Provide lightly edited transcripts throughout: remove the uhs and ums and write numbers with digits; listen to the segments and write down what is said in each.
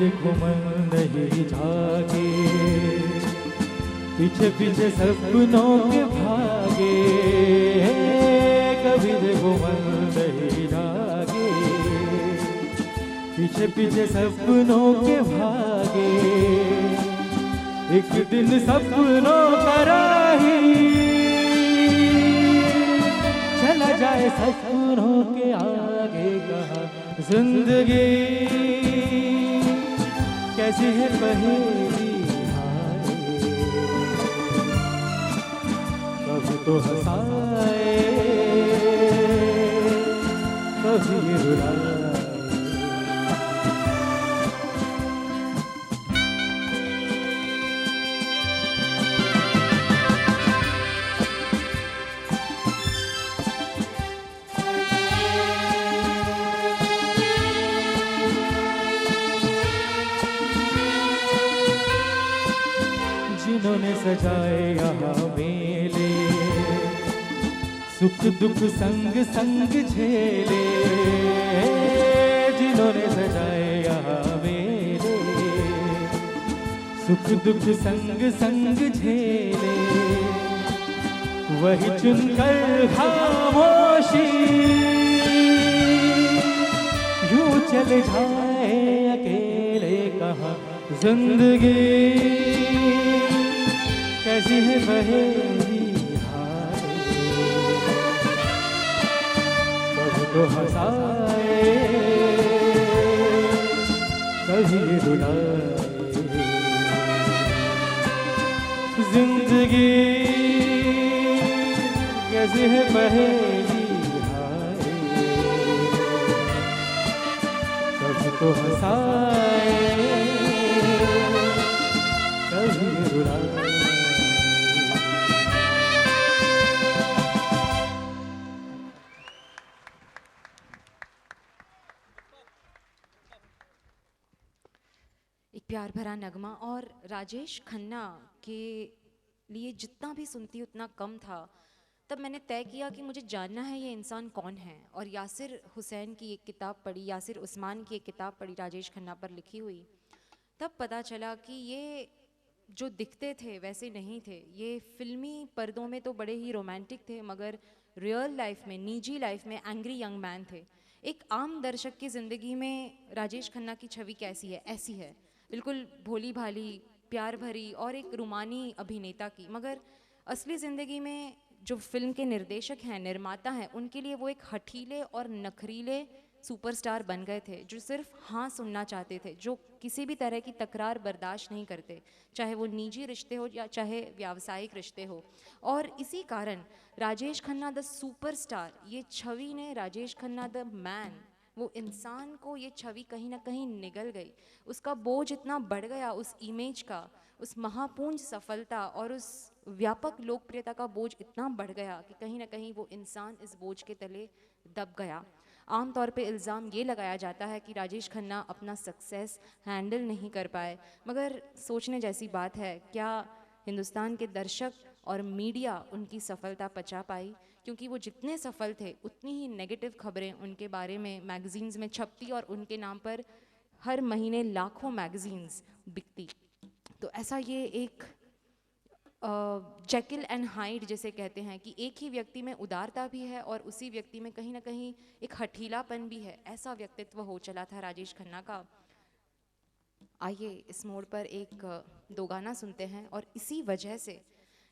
देखो मन नहीं जागे, पीछे पीछे सपनों के भागे, कभी देखो मन नहीं जागे, पीछे पीछे सपनों के भागे, एक दिन सपनों का राही चला जाए सपनों के आगे। कहा जिंदगी कैसी है पहेली हारे, कभी तो हंसाए कभी रुलाए। जिन्होंने सजाए यहाँ मेले, सुख दुख संग संग झेले, जिन्होंने सजाए यहाँ मेले, सुख दुख संग संग झेले, वही चुनकर खामोशी यूं चले जाए अकेले। कहा जिंदगी कैसी है पहेली हारे, कभी तो हंसाए कभी रुलाए। जिंदगी कैसी है पहेली हारे, कभी तो हंसाए कभी रुलाए। एक प्यार भरा नगमा, और राजेश खन्ना के लिए जितना भी सुनती उतना कम था। तब मैंने तय किया कि मुझे जानना है ये इंसान कौन है, और यासिर हुसैन की एक किताब पढ़ी, यासिर उस्मान की एक किताब पढ़ी राजेश खन्ना पर लिखी हुई। तब पता चला कि ये जो दिखते थे वैसे नहीं थे। ये फिल्मी पर्दों में तो बड़े ही रोमांटिक थे, मगर रियल लाइफ में, निजी लाइफ में एंग्री यंग मैन थे। एक आम दर्शक की ज़िंदगी में राजेश खन्ना की छवि कैसी है? ऐसी है, बिल्कुल भोली भाली, प्यार भरी और एक रूमानी अभिनेता की। मगर असली ज़िंदगी में जो फिल्म के निर्देशक हैं, निर्माता हैं, उनके लिए वो एक हठीले और नखरीले सुपरस्टार बन गए थे, जो सिर्फ हाँ सुनना चाहते थे, जो किसी भी तरह की तकरार बर्दाश्त नहीं करते, चाहे वो निजी रिश्ते हो या चाहे व्यावसायिक रिश्ते हो। और इसी कारण राजेश खन्ना द सुपरस्टार, ये छवि ने राजेश खन्ना द मैन, वो इंसान को ये छवि कहीं ना कहीं निगल गई। उसका बोझ इतना बढ़ गया, उस इमेज का, उस महापूंज सफलता और उस व्यापक लोकप्रियता का बोझ इतना बढ़ गया कि कहीं ना कहीं वो इंसान इस बोझ के तले दब गया। आमतौर पे इल्ज़ाम ये लगाया जाता है कि राजेश खन्ना अपना सक्सेस हैंडल नहीं कर पाए, मगर सोचने जैसी बात है, क्या हिंदुस्तान के दर्शक और मीडिया उनकी सफलता पचा पाई? क्योंकि वो जितने सफल थे उतनी ही नेगेटिव खबरें उनके बारे में मैगजीन्स में छपती और उनके नाम पर हर महीने लाखों मैगजीन्स बिकती। तो ऐसा ये एक जेकिल एंड हाइड जिसे कहते हैं, कि एक ही व्यक्ति में उदारता भी है और उसी व्यक्ति में कहीं ना कहीं एक हठीलापन भी है, ऐसा व्यक्तित्व हो चला था राजेश खन्ना का। आइए इस मोड़ पर एक दो गाना सुनते हैं। और इसी वजह से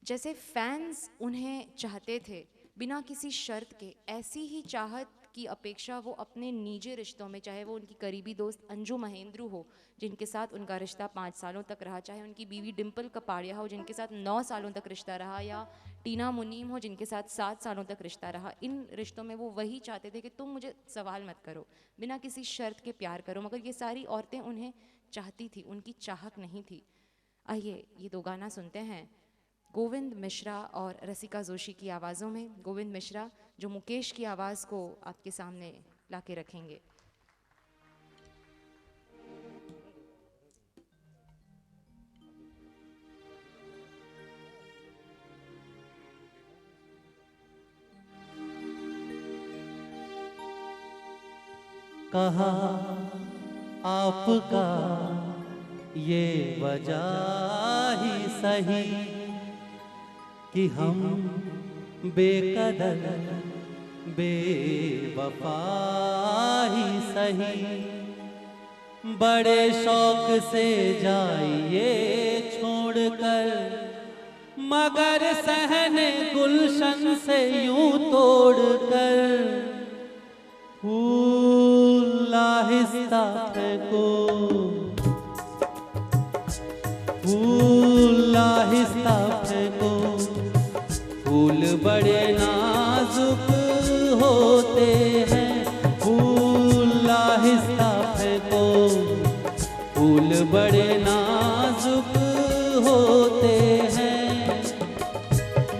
जैसे फैंस उन्हें चाहते थे बिना किसी शर्त के, ऐसी ही चाहत की अपेक्षा वो अपने निजी रिश्तों में, चाहे वो उनकी करीबी दोस्त अंजू महेंद्रू हो जिनके साथ उनका रिश्ता 5 सालों तक रहा, चाहे उनकी बीवी डिम्पल कपाड़िया हो जिनके साथ 9 सालों तक रिश्ता रहा, या टीना मुनीम हो जिनके साथ 7 सालों तक रिश्ता रहा, इन रिश्तों में वो वही चाहते थे कि तुम मुझे सवाल मत करो, बिना किसी शर्त के प्यार करो। मगर ये सारी औरतें उन्हें चाहती थी, उनकी चाहक नहीं थी। आइए ये दो गाना सुनते हैं, गोविंद मिश्रा और रसिका जोशी की आवाज़ों में। गोविंद मिश्रा जो मुकेश की आवाज़ को आपके सामने लाके रखेंगे। कहा आपका ये वजह ही सही कि हम बेकदर बेवफा ही सही। बड़े शौक से जाइए छोड़कर, मगर सहने गुलशन से यूं तोड़कर फूल आहिस्ता फेंको, फूल आहिस्ता फेंको। फूल बड़े नाजुक होते हैं, फूल आहिस्ता फेंको। फूल बड़े नाजुक होते हैं।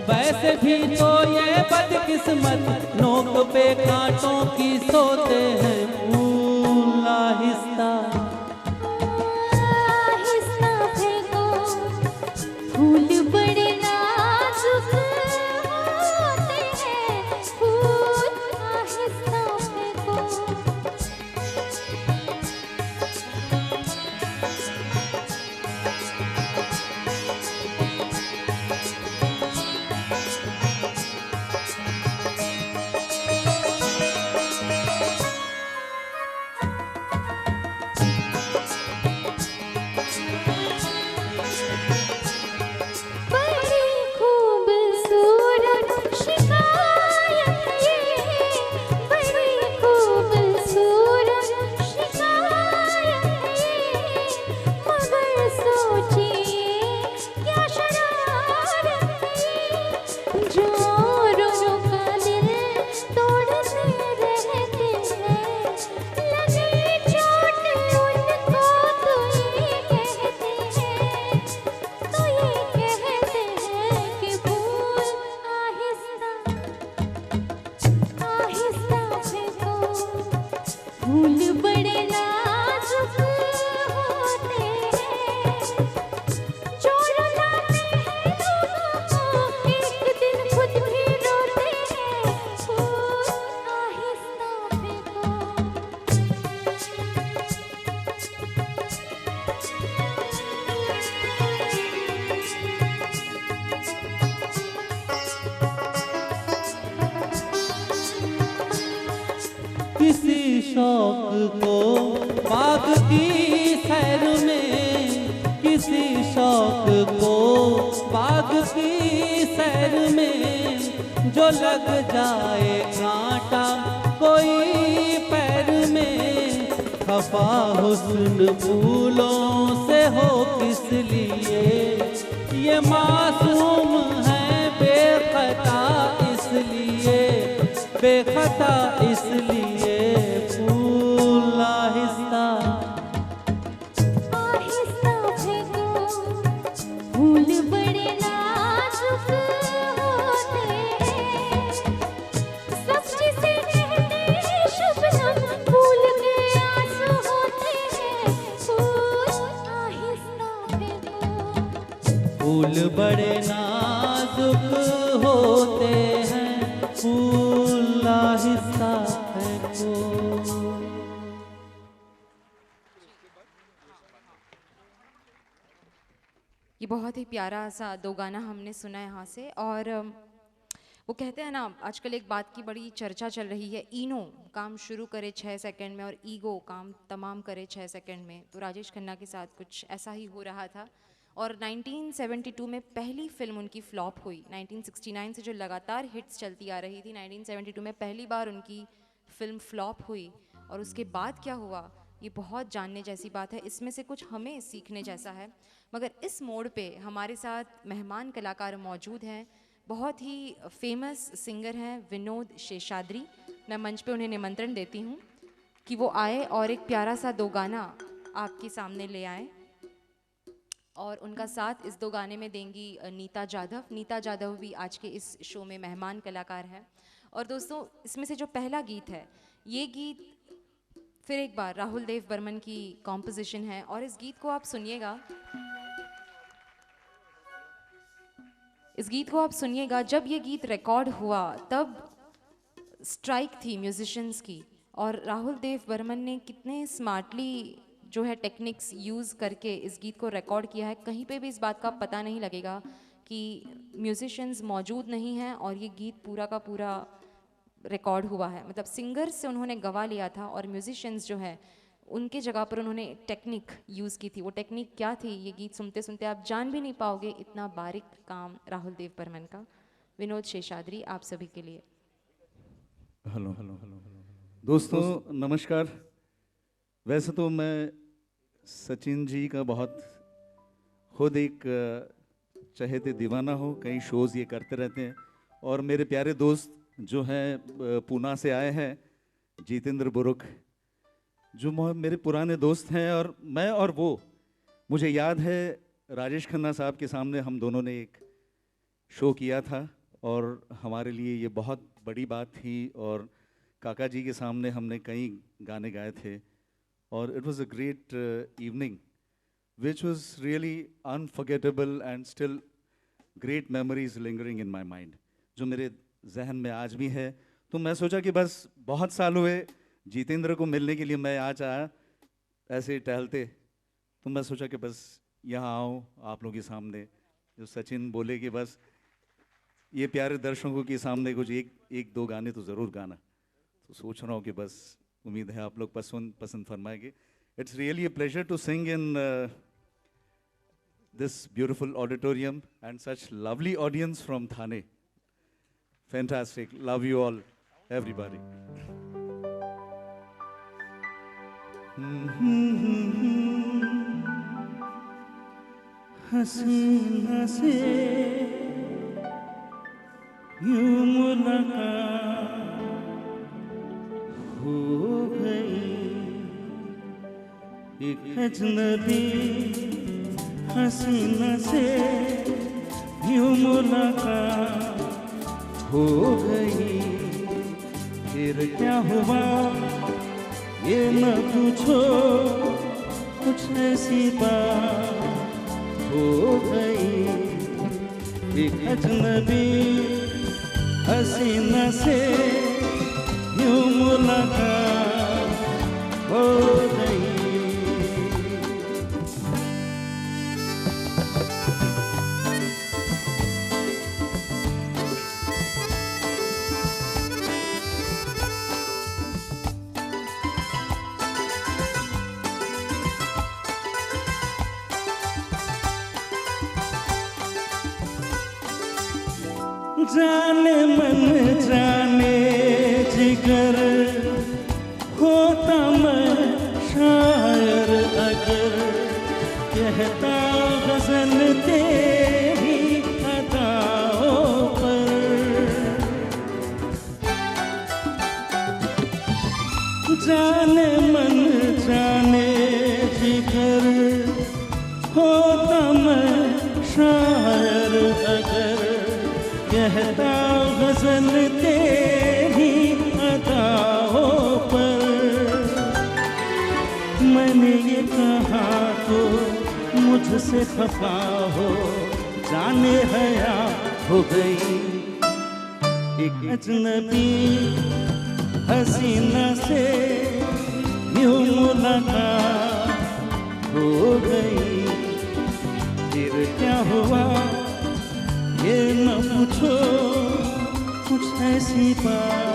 वैसे भी तो ये बदकिस्मत नोक पे कांटों की सोते हैं। फूल आहिस्ता आहिस्ता फेंको, फूल बड़े नाजुक होते हैं। फूल आहिस्ता फेंको। बड़ी खूबसूरत शिकायत ये, बड़ी खूबसूरत शिकायत ये। मगर सोचिए क्या शरारत ये, जो औरों का दिल तोड़ते रहते हैं। लगी चोट उनको तो ये कहते हैं, तो ये कहते हैं कि फूल आहिस्ता आहिस्ता फेंको। फूल बड़े नाजुक होते हैं, जो रुलाते हैं लोगों को एक दिन खुद भी रोते हैं। फूल आहिस्ता फेंको। किसी शौक को बाग की सैर में, किसी शौक को बाग की सैर में। जो लग जाए कांटा कोई पैर में, खफा हुस्न फूलों से हो किस लिए। ये मासूम है बेखता इसलिए, बेखता इसलिए। फूल आहिस्ता आहिस्ता फेंको, फूल बड़े नाजुक होते हैं। सब जिसे कहते हैं शबनम, फूल के आंसू होते हैं। फूल आहिस्ता फेंको। फूल बड़े नाजुक होते हैं। फूल आहिस्ता फेंको। ये बहुत ही प्यारा सा दो गाना हमने सुना यहाँ से। और वो कहते हैं ना, आजकल एक बात की बड़ी चर्चा चल रही है, इनो काम शुरू करे 6 सेकंड में और ईगो काम तमाम करे 6 सेकंड में। तो राजेश खन्ना के साथ कुछ ऐसा ही हो रहा था। और 1972 में पहली फिल्म उनकी फ्लॉप हुई। 1969 से जो लगातार हिट्स चलती आ रही थी, 1972 में पहली बार उनकी फिल्म फ्लॉप हुई। और उसके बाद क्या हुआ, ये बहुत जानने जैसी बात है। इसमें से कुछ हमें सीखने जैसा है। मगर इस मोड़ पे हमारे साथ मेहमान कलाकार मौजूद हैं। बहुत ही फेमस सिंगर हैं विनोद शेषाद्री। मैं मंच पे उन्हें निमंत्रण देती हूँ कि वो आए और एक प्यारा सा दो गाना आपके सामने ले आए। और उनका साथ इस दो गाने में देंगी नीता जाधव। नीता जाधव भी आज के इस शो में मेहमान कलाकार हैं। और दोस्तों, इसमें से जो पहला गीत है, ये गीत फिर एक बार राहुल देव बर्मन की कॉम्पोजिशन है। और इस गीत को आप सुनिएगा, इस गीत को आप सुनिएगा। जब ये गीत रिकॉर्ड हुआ तब स्ट्राइक थी म्यूजिशियंस की, और राहुल देव बर्मन ने कितने स्मार्टली जो है टेक्निक्स यूज़ करके इस गीत को रिकॉर्ड किया है। कहीं पे भी इस बात का पता नहीं लगेगा कि म्यूजिशियंस मौजूद नहीं हैं और ये गीत पूरा का पूरा रिकॉर्ड हुआ है। मतलब सिंगर से उन्होंने गवा लिया था और म्यूजिशियंस जो है उनके जगह पर उन्होंने टेक्निक यूज़ की थी। वो टेक्निक क्या थी, ये गीत सुनते सुनते आप जान भी नहीं पाओगे, इतना बारीक काम राहुल देव बर्मन का। विनोद शेषाद्री आप सभी के लिए। हेलो हेलो हेलो दोस्तों, नमस्कार। वैसे तो मैं सचिन जी का बहुत खुद एक चहेते दीवाना हूँ, कई शोज़ ये करते रहते हैं। और मेरे प्यारे दोस्त जो हैं पूना से आए हैं, जितेंद्र बुरुक, जो मेरे पुराने दोस्त हैं। और मैं और वो, मुझे याद है राजेश खन्ना साहब के सामने हम दोनों ने एक शो किया था और हमारे लिए ये बहुत बड़ी बात थी। और काका जी के सामने हमने कई गाने गाए थे और it was a great evening which was really unforgettable and still great memories lingering in my mind, जो मेरे जहन में आज भी है। तो मैं सोचा कि बस बहुत साल हुए जितेंद्र को मिलने के लिए, मैं आज आया ऐसे टहलते, तो मैं सोचा कि बस यहाँ आऊँ आप लोगों के सामने। जो सचिन बोले कि बस ये प्यारे दर्शकों के सामने कुछ एक दो गाने तो ज़रूर गाना, तो सोच रहा हूँ कि बस उम्मीद है आप लोग पसंद फरमाएंगे। It's really a pleasure to sing in this beautiful auditorium and such lovely audience from Thane. Fantastic, love you all everybody. हसीना से यूं मुलाकात हो गई, एक अजनबी हसीना से यूं मुलाकात हो गई। फिर क्या हुआ ये न पूछो, कुछ ऐसी बात हो गई। एक अजनबी हसीना से यूं मुलाकात हो गई। जाने मन जाने जिगर होता मैं शायर अगर, कहता गज़ल तेरी अदाओं पर। जाने मन जाने जिगर होता मैं शायर अगर, कहता गज़ल तेरी अदाओं पर। मैंने ये कहा तो मुझसे खफा हो, जाने हया हो गई। एक अजनबी हसीना से यूं मुलाकात हो गई। फिर क्या हुआ ये न पूछो, कुछ ऐसी बात